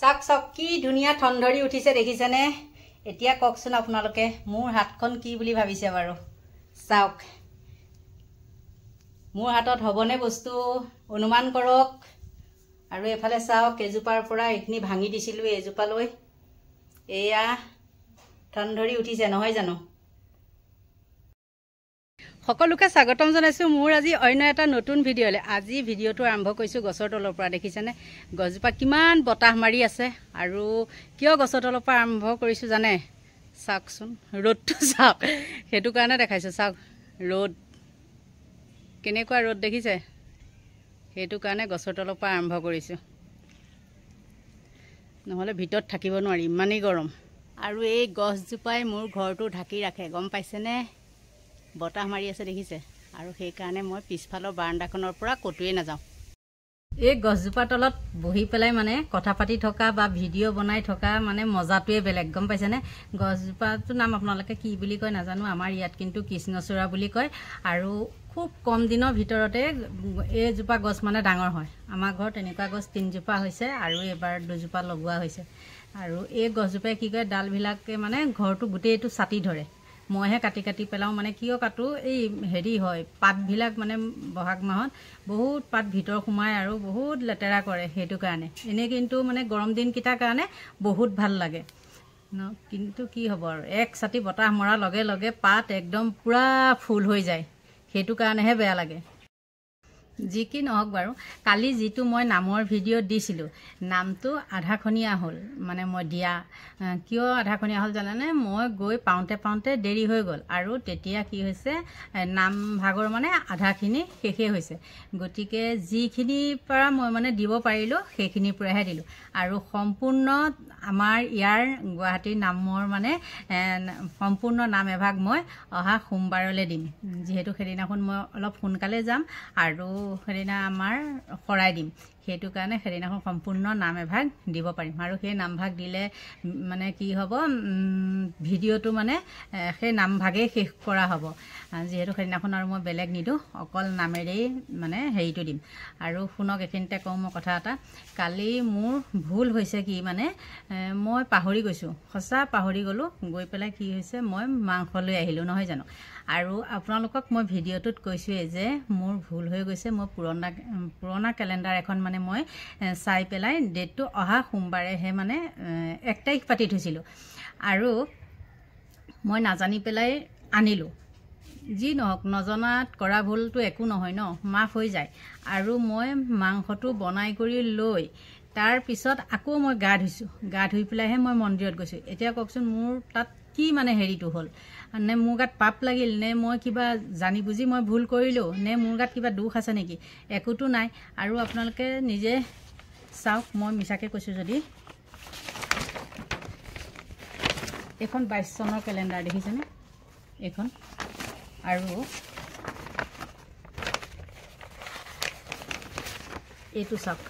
চাওক চাওক কি ধুনীয়া ঠনধৰি উঠিছে দেখিছেনে? এতিয়া কওকচোন আপোনালোকে মোৰ হাতখন কি বুলি ভাবিছে বাৰু? চাওক মোৰ হাতত হ'বনে বস্তু অনুমান কৰক। আৰু এফালে চাওক এজোপাৰ পৰা এইখিনি ভাঙি দিছিলোঁ এজোপালৈ এয়া ঠনধৰি উঠিছে নহয় জানো? সকলোকে স্বাগতম জনাইছোঁ মোৰ আজি অন্য এটা নতুন ভিডিঅ'লৈ। আজি ভিডিঅ'টো আৰম্ভ কৰিছোঁ গছৰ তলৰ পৰা। দেখিছেনে গছজোপা কিমান বতাহ মাৰি আছে? আৰু কিয় গছৰ তলৰ পৰা আৰম্ভ কৰিছোঁ জানে? চাওকচোন ৰ'দটো চাওক, সেইটো কাৰণে দেখাইছোঁ। চাওক ৰ'দ কেনেকুৱা ৰ'দ দেখিছে? সেইটো কাৰণে গছৰ তলৰ পৰা আৰম্ভ কৰিছোঁ, নহ'লে ভিতৰত থাকিব নোৱাৰি ইমানেই গৰম। আৰু এই গছজোপাই মোৰ ঘৰটো ঢাকি ৰাখে গম পাইছেনে? বতাহ মাৰি আছে দেখিছে? আৰু সেইকাৰণে মই পিছফালৰ বাৰাণ্ডাখনৰ পৰা ক'তোৱে নাযাওঁ। এই গছজোপাৰ তলত বহি পেলাই মানে কথা পাতি থকা বা ভিডিঅ' বনাই থকা মানে মজাটোৱে বেলেগ গম পাইছেনে? গছজোপাটোৰ নাম আপোনালোকে কি বুলি কয় নাজানো, আমাৰ ইয়াত কিন্তু কৃষ্ণচূড়া বুলি কয়। আৰু খুব কম দিনৰ ভিতৰতে এইজোপা গছ মানে ডাঙৰ হয়। আমাৰ ঘৰত এনেকুৱা গছ 3জোপা হৈছে আৰু এবাৰ 2জোপা লগোৱা হৈছে। আৰু এই গছজোপাই কি কৰে ডালবিলাকে মানে ঘৰটো গোটেইটো ছাটি ধৰে। মইহে কাটি কাটি পেলাওঁ, মানে কিয় কাটো, এই হেৰি হয় পাতবিলাক মানে বহাগ মাহত বহুত পাত ভিতৰ সোমায় আৰু বহুত লেতেৰা কৰে, সেইটো কাৰণে। এনেই কিন্তু মানে গৰম দিনকেইটাৰ কাৰণে বহুত ভাল লাগে ন। কিন্তু কি হ'ব আৰু এক ছাতি বতাহ মৰাৰ লগে লগে পাত একদম পূৰা ফুল হৈ যায়, সেইটো কাৰণেহে বেয়া লাগে। যি কি নহওক বাৰু, কালি যিটো মই নামৰ ভিডিঅ' দিছিলোঁ নামটো আধাখনীয়া হ'ল। মানে মই দিয়া কিয় আধাখনীয়া হ'ল জানেনে? মই গৈ পাওঁতে পাওঁতে দেৰি হৈ গ'ল আৰু তেতিয়া কি হৈছে নাম ভাগৰ মানে আধাখিনি শেষেই হৈছে। গতিকে যিখিনিৰ পৰা মই মানে দিব পাৰিলোঁ সেইখিনিৰ পৰাহে দিলোঁ। আৰু সম্পূৰ্ণ আমাৰ ইয়াৰ গুৱাহাটীৰ নামৰ মানে সম্পূৰ্ণ নাম এভাগ মই অহা সোমবাৰলৈ দিম, যিহেতু সেইদিনাখন মই অলপ সোনকালে যাম আৰু সেইদিনা আমাৰ শৰাই দিম। সেইটো কাৰণে সেইদিনাখন সম্পূৰ্ণ নাম এভাগ দিব পাৰিম। আৰু সেই নামভাগ দিলে মানে কি হ'ব, ভিডিঅ'টো মানে সেই নামভাগেই শেষ কৰা হ'ব, যিহেতু সেইদিনাখন আৰু মই বেলেগ নিদিওঁ, অকল নামেৰেই মানে হেৰিটো দিম। আৰু শুনক এইখিনিতে কওঁ মই কথা এটা, কালি মোৰ ভুল হৈছে কি মানে মই পাহৰি গৈছোঁ, সঁচা পাহৰি গ'লোঁ। গৈ পেলাই কি হৈছে মই মাংস লৈ আহিলোঁ নহয় জানো? আৰু আপোনালোকক মই ভিডিঅ'টোত কৈছোঁৱেই যে মোৰ ভুল হৈ গৈছে। মই পুৰণা কেলেণ্ডাৰ এখন মানে মই চাই পেলাই ডেটটো অহা সোমবাৰেহে মানে 1 তাৰিখ পাতি থৈছিলোঁ আৰু মই নাজানি পেলাই আনিলোঁ। যি নহওক নজনাত কৰা ভুলটো একো নহয় ন, মাফ হৈ যায়। আৰু মই মাংসটো বনাই কৰি লৈ তাৰপিছত আকৌ মই গা ধুইছোঁ, গা ধুই পেলাইহে মই মন্দিৰত গৈছোঁ। এতিয়া কওকচোন মোৰ তাত কি মানে হেৰিটো হ'ল? নে মোৰ গাত পাপ লাগিল, নে মই কিবা জানি বুজি মই ভুল কৰিলোঁ, নে মোৰ গাত কিবা দুখ আছে নেকি? একোতো নাই। আৰু আপোনালোকে নিজে চাওক, মই মিছাকৈ কৈছোঁ যদি। এইখন 22 চনৰ কেলেণ্ডাৰ দেখিছেনে এইখন? আৰু এইটো চাওক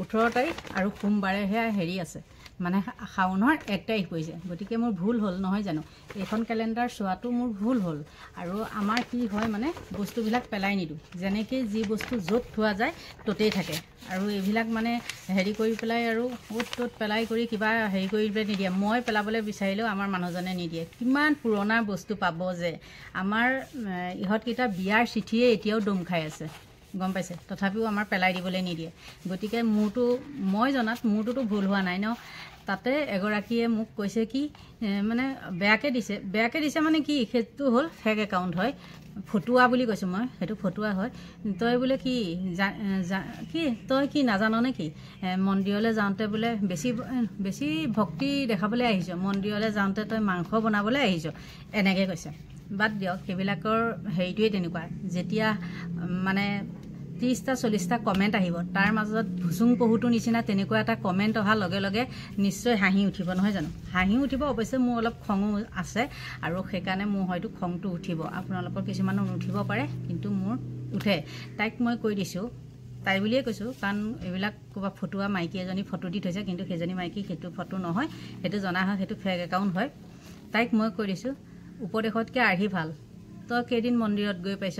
18 তাৰিখ আৰু সোমবাৰেহে হেৰি আছে, মানে শাওনৰ 1 তাৰিখ পৰিছে। গতিকে মোৰ ভুল হ'ল নহয় জানো? এইখন কেলেণ্ডাৰ চোৱাটো মোৰ ভুল হ'ল। আৰু আমাৰ কি হয় মানে বস্তুবিলাক পেলাই নিদিওঁ, যেনেকৈ যি বস্তু য'ত থোৱা যায় ত'তেই থাকে। আৰু এইবিলাক মানে হেৰি কৰি পেলাই আৰু অ'ত ত'ত পেলাই কৰি কিবা হেৰি কৰি পেলাই নিদিয়ে। মই পেলাবলৈ বিচাৰিলেও আমাৰ মানুহজনে নিদিয়ে। কিমান পুৰণা বস্তু পাব যে, আমাৰ ইহঁতকেইটা বিয়াৰ চিঠিয়ে এতিয়াও দম খাই আছে গম পাইছে, তথাপিও আমাৰ পেলাই দিবলৈ নিদিয়ে। গতিকে মোৰতো, মই জনাত মোৰটোতো ভুল হোৱা নাই ন। তাতে এগৰাকীয়ে মোক কৈছে কি মানে বেয়াকৈ দিছে মানে কি, সেইটো হ'ল ফেক একাউণ্ট হয়, ফটুৱা বুলি কৈছোঁ মই, সেইটো ফটুৱা হয়। তই বোলে কি কি তই কি নাজানো নে কি? মন্দিৰলৈ যাওঁতে বোলে বেছি ভক্তি দেখাবলৈ আহিছ, মন্দিৰলৈ যাওঁতে তই মাংস বনাবলৈ আহিছ, এনেকৈ কৈছে। বাদ দিয়ক, সেইবিলাকৰ হেৰিটোৱে তেনেকুৱা। যেতিয়া মানে 30টা 40টা কমেণ্ট আহিব, তাৰ মাজত ভুচুং পহুটোৰ নিচিনা তেনেকুৱা এটা কমেণ্ট অহাৰ লগে লগে নিশ্চয় হাঁহি উঠিব নহয় জানো? হাঁহি উঠিব। অৱশ্যে মোৰ অলপ খঙো আছে আৰু সেইকাৰণে মোৰ হয়তো খংটো উঠিব। আপোনালোকৰ কিছুমানৰ নুঠিব পাৰে, কিন্তু মোৰ উঠে। তাইক মই কৈ দিছোঁ, তাই বুলিয়ে কৈছোঁ, কাৰণ এইবিলাক ক'ৰবাত ফটোৱা মাইকী এজনী ফটো দি থৈছে, কিন্তু সেইজনী মাইকী সেইটো ফটো নহয়, সেইটো জনা হয়, সেইটো ফেক একাউণ্ট হয়। তাইক মই কৈ দিছোঁ উপদেশতকৈ আৰ্হি ভাল। তই কেইদিন মন্দিৰত গৈ পাইছ?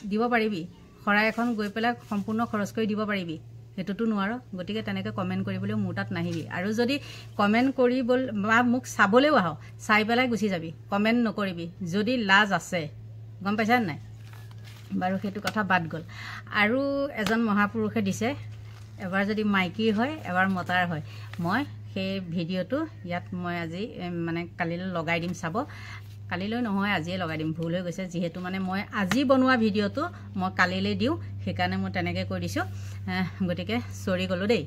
দিব পাৰিবি? শৰাই এখন গৈ পেলাই সম্পূৰ্ণ খৰচ কৰি দিব পাৰিবি? সেইটোতো নোৱাৰো গতিকে তেনেকৈ কমেণ্ট কৰিবলৈ মোৰ তাত নাহিবি আৰু যদি কমেণ্ট কৰিবলৈ বা মোক চাবলৈও আহ চাই পেলাই গুচি যাবি কমেণ্ট নকৰিবি যদি লাজ আছে গম পাইছা নাই বাৰু সেইটো কথা বাদ গ'ল আৰু এজন মহাপুৰুষে দিছে এবাৰ যদি মাইকী হয় এবাৰ মতাৰ হয় মই সেই ভিডিঅ'টো ইয়াত মই আজি মানে কালিলৈ লগাই দিম চাব কালিলৈ নহয় আজিয়ে লগাই দিম ভুল হৈ গৈছে যেহেতু মানে মই আজি বনোৱা ভিডিঅ'টো মই কালিলৈ দিওঁ সেইকাৰণে মই তেনেকৈ কৈ দিছোঁ গতিকে চৰি গ'লোঁ দেই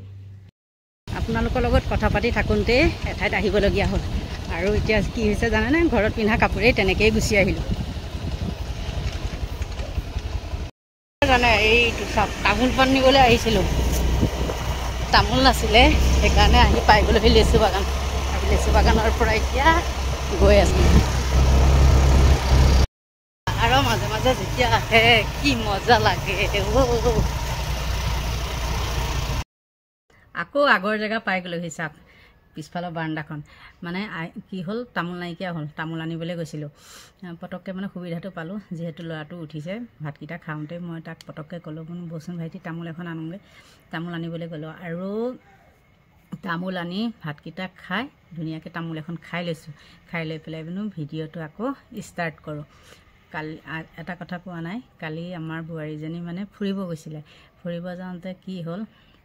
আপোনালোকৰ লগত কথা পাতি থাকোঁতে এঠাইত আহিবলগীয়া হ'ল আৰু এতিয়া কি হৈছে জানেনে ঘৰত পিন্ধা কাপোৰেই তেনেকৈয়ে গুচি আহিলোঁ জানে এইটো চাওক তামোল পাণ নিবলৈ আহিছিলোঁ তামোল নাছিলে সেইকাৰণে আহি পাই গ'লোঁ সেই লেচু বাগান আৰু লেচু বাগানৰ পৰা এতিয়া গৈ আছোঁ আৰু মাজে মাজে যেতিয়া আহে কি মজা লাগে আকৌ আগৰ জেগা পাই গ'লোহি চাওক পিছফালৰ বাৰান্দাখন মানে কি হ'ল তামোল নাইকিয়া হ'ল তামোল আনিবলৈ গৈছিলোঁ পটককৈ মানে সুবিধাটো পালোঁ যিহেতু ল'ৰাটো উঠিছে ভাতকেইটা খাওঁতে মই তাক পটককৈ ক'লোঁ বোলো বচোন ভাইটি তামোল এখন আনোগৈ তামোল আনিবলৈ গ'লোঁ আৰু তামোল আনি ভাতকেইটা খাই ধুনীয়াকৈ তামোল এখন খাই লৈছোঁ খাই লৈ পেলাই বোলো ভিডিঅ'টো আকৌ ষ্টাৰ্ট কৰোঁ কালি এটা কথা কোৱা নাই কালি আমাৰ বোৱাৰীজনী মানে ফুৰিব গৈছিলে ফুৰিব যাওঁতে কি হ'ল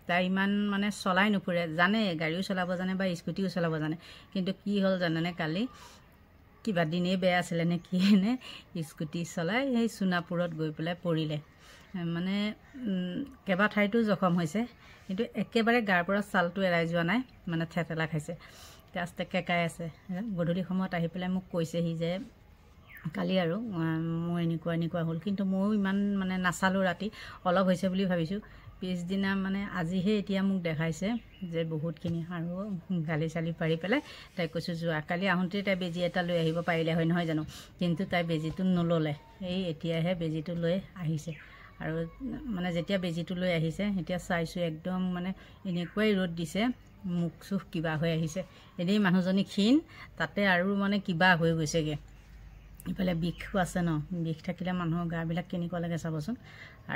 তাই ইমান মানে চলাই নুফুৰে জানে গাড়ীও চলাব জানে বা স্কুটিও চলাব জানে কিন্তু কি হ'ল জানেনে কালি কিবা দিনেই বেয়া আছিলে নে কি নে স্কুটি চলাই সেই সোণাপুৰত গৈ পেলাই পৰিলে মানে কেইবা ঠাইতো জখম হৈছে কিন্তু একেবাৰে গাৰ পৰা ছালটো এৰাই যোৱা নাই মানে থেতেলা খাইছে আস্তে কেকাই আছে গধূলি সময়ত আহি পেলাই মোক কৈছেহি যে কালি আৰু মোৰ এনেকুৱা হ'ল কিন্তু ময়ো ইমান মানে নাচালোঁ ৰাতি অলপ হৈছে বুলি ভাবিছোঁ পিছদিনা মানে আজিহে এতিয়া মোক দেখাইছে যে বহুতখিনি আৰু গালি চালি পাৰি পেলাই তাই কৈছোঁ যোৱা কালি আহোঁতে তাই বেজী এটা লৈ আহিব পাৰিলে হয় নহয় জানো কিন্তু তাই বেজীটো নল'লে এই এতিয়াহে বেজীটো লৈ আহিছে আৰু মানে যেতিয়া বেজীটো লৈ আহিছে এতিয়া চাইছোঁ একদম মানে এনেকুৱাই ৰ'দ দিছে মুখ চুখ কিবা হৈ আহিছে এনেই মানুহজনী ক্ষীণ তাতে আৰু মানে কিবা হৈ গৈছেগৈ ইফালে বিষো আছে ন বিষ থাকিলে মানুহৰ গাবিলাক কেনেকুৱা লাগে চাবচোন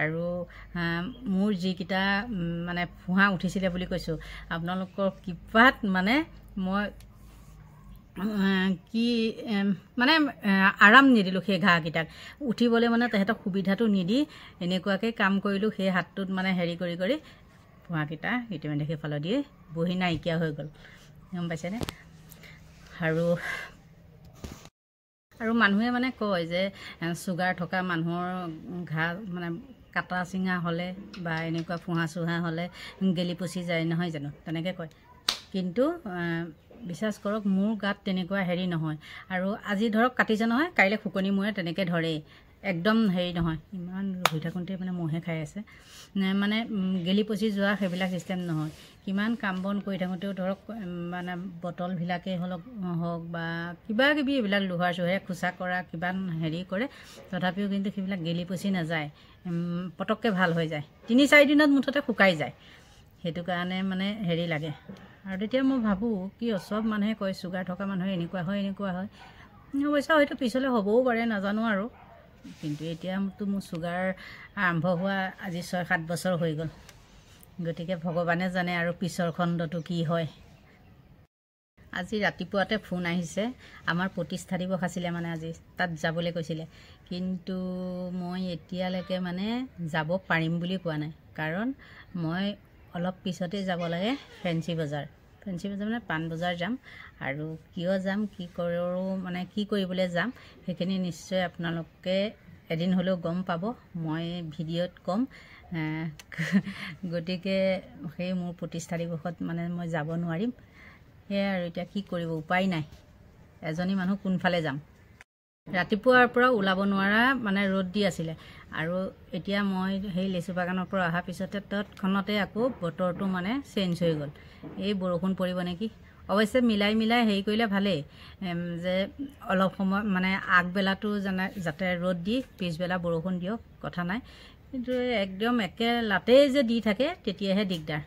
আৰু মোৰ যিকেইটা মানে ফুহা উঠিছিলে বুলি কৈছোঁ আপোনালোকৰ কিবাত মানে মই কি মানে আৰাম নিদিলোঁ সেই ঘাঁহকেইটাক উঠিবলৈ মানে তেহেঁতক সুবিধাটো নিদি এনেকুৱাকৈ কাম কৰিলোঁ সেই হাতটোত মানে হেৰি কৰি কৰি ফুহাকেইটা ইতিমধ্যে সেইফালে দিয়ে বহি নাইকিয়া হৈ গ'ল গম পাইছেনে আৰু মানুহে মানে কয় যে চুগাৰ থকা মানুহৰ ঘাঁ মানে কাটা চিঙা হ'লে বা এনেকুৱা ফুহা চুহা হ'লে গেলি পচি যায় নহয় জানো তেনেকৈ কয় কিন্তু বিশ্বাস কৰক মোৰ গাত তেনেকুৱা হেৰি নহয় আৰু আজি ধৰক কাটিছে নহয় কাইলৈ ফুকনি মূৰে তেনেকৈ ধৰেই একদম হেৰি নহয় ইমান হৈ থাকোঁতে মানে মহে খাই আছে মানে গেলি পচি যোৱা সেইবিলাক চিষ্টেম নহয় কিমান কাম বন কৰি থাকোঁতেও ধৰক মানে বটলবিলাকেই হওক বা কিবা কিবি এইবিলাক লোহাৰ চোহাৰে খোচা কৰা কিবা হেৰি কৰে তথাপিও কিন্তু সেইবিলাক গেলি পচি নাযায় পটককৈ ভাল হৈ যায় ৩-৪ দিনত মুঠতে শুকাই যায় সেইটো কাৰণে মানে হেৰি লাগে আৰু তেতিয়া মই ভাবোঁ কিয় চব মানুহে কয় চুগাৰ থকা মানুহে এনেকুৱা হয় অৱশ্যে হয়তো পিছলৈ হ'বও পাৰে নাজানো আৰু কিন্তু এতিয়াতো মোৰ চুগাৰ আৰম্ভ হোৱা আজি ৬-৭ বছৰ হৈ গ'ল গতিকে ভগৱানে জানে আৰু পিছৰ খণ্ডটো কি হয় আজি ৰাতিপুৱাতে ফোন আহিছে আমাৰ প্ৰতিষ্ঠা দিৱস আছিলে মানে আজি তাত যাবলৈ কৈছিলে কিন্তু মই এতিয়ালৈকে মানে যাব পাৰিম বুলি কোৱা নাই কাৰণ মই অলপ পিছতে যাব লাগে ফেঞ্চি বজাৰ মানে পাণ বজাৰ যাম আৰু কিয় যাম কি কৰোঁ মানে কি কৰিবলৈ যাম সেইখিনি নিশ্চয় আপোনালোকে এদিন হ'লেও গম পাব মই ভিডিঅ'ত ক'ম গতিকে সেই মোৰ প্ৰতিষ্ঠা দিৱসত মানে মই যাব নোৱাৰিম সেয়াই আৰু এতিয়া কি কৰিব উপায় নাই এজনী মানুহ কোনফালে যাম ৰাতিপুৱাৰ পৰা ওলাব নোৱাৰা মানে ৰ'দ দি আছিলে আৰু এতিয়া মই সেই লেচু বাগানৰ পৰা অহাৰ পিছতে তৎক্ষণতে আকৌ বতৰটো মানে চেঞ্জ হৈ গ'ল এই বৰষুণ পৰিব নেকি অৱশ্যে মিলাই হেৰি কৰিলে ভালেই যে অলপ সময় মানে আগবেলাটো যাতে ৰ'দ দি পিছবেলা বৰষুণ দিয়ক কথা নাই কিন্তু একদম একে লাটেই যে দি থাকে তেতিয়াহে দিগদাৰ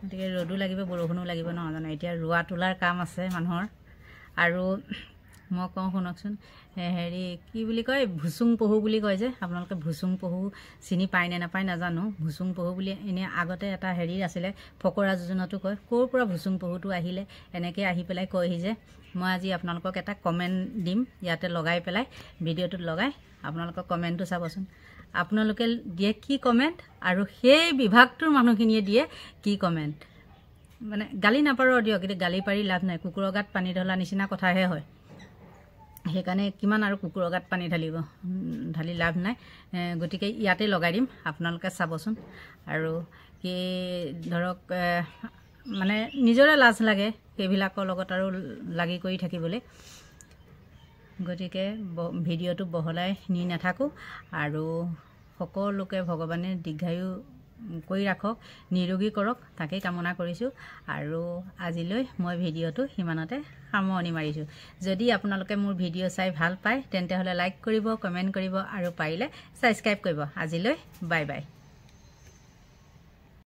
গতিকে ৰ'দো লাগিব বৰষুণো লাগিব নহয় জানো এতিয়া ৰোৱা তোলাৰ কাম আছে মানুহৰ আৰু মই কওঁ শুনকচোন হেৰি কি বুলি কয় ভুচুং পহু বুলি কয় যে আপোনালোকে ভুচুং পহু চিনি পায় নে নাপায় নাজানো ভুচুং পহু বুলি এনে আগতে এটা হেৰি আছিলে ফকৰা যোজনাটো কয় ক'ৰ পৰা ভুচুং পহুটো আহিলে এনেকৈ আহি পেলাই কয়হি যে মই আজি আপোনালোকক এটা কমেণ্ট দিম ইয়াতে লগাই পেলাই ভিডিঅ'টোত লগাই আপোনালোকৰ কমেণ্টটো চাবচোন আপোনালোকে দিয়ে কি কমেণ্ট আৰু সেই বিভাগটোৰ মানুহখিনিয়ে দিয়ে কি কমেণ্ট মানে গালি নাপাৰো দিয়ক কিন্তু গালি পাৰি লাভ নাই কুকুৰৰ গাত পানী ঢলা নিচিনা কথাহে হয় সেইকাৰণে কিমান আৰু কুকুৰৰ গাত পানী ঢালি লাভ নাই গতিকে ইয়াতে লগাই দিম আপোনালোকে চাবচোন আৰু কি ধৰক মানে নিজৰে লাজ লাগে সেইবিলাকৰ লগত আৰু লাগি কৰি থাকিবলৈ গতিকে ভিডিঅ'টো বহলাই নি নাথাকোঁ আৰু সকলোকে ভগৱানে দীৰ্ঘায়ু কৰি ৰাখক নিৰোগী কৰক তাকেই কামনা কৰিছোঁ আৰু আজিলৈ মই ভিডিঅ'টো সিমানতে সামৰণি মাৰিছোঁ যদি আপোনালোকে মোৰ ভিডিঅ' চাই ভাল পায় তেন্তে হ'লে লাইক কৰিব কমেণ্ট কৰিব আৰু পাৰিলে ছাবস্ক্ৰাইব কৰিব আজিলৈ বাই বাই